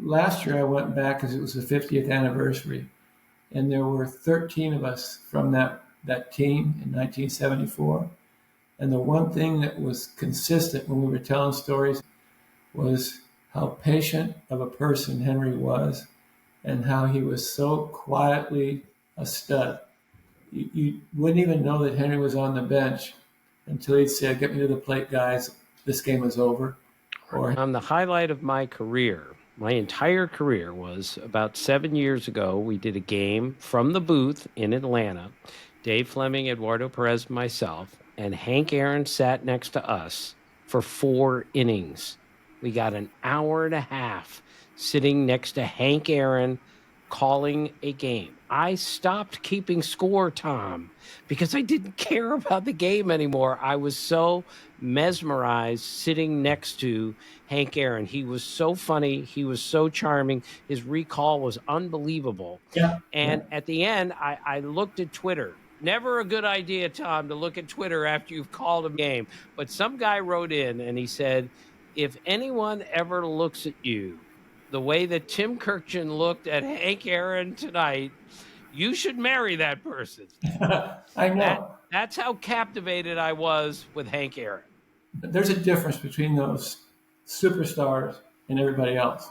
last year I went back because it was the 50th anniversary, and there were 13 of us from that team in 1974. And the one thing that was consistent when we were telling stories was how patient of a person Henry was and how he was so quietly a stud. You wouldn't even know that Henry was on the bench until he'd say, "Get me to the plate, guys. This game is over." Or The highlight of my career, my entire career, was about 7 years ago. We did a game from the booth in Atlanta. Dave Fleming, Eduardo Perez, myself, and Hank Aaron sat next to us for 4 innings. We got an hour and a half sitting next to Hank Aaron calling a game. I stopped keeping score, Tom, because I didn't care about the game anymore. I was so mesmerized sitting next to Hank Aaron. He was so funny. He was so charming. His recall was unbelievable. yeah, And at the end, I looked at Twitter. Never a good idea, Tom, to look at Twitter after you've called a game. But some guy wrote in and he said, if anyone ever looks at you the way that Tim Kurkjian looked at Hank Aaron tonight, you should marry that person. I know. That's how captivated I was with Hank Aaron. But there's a difference between those superstars and everybody else.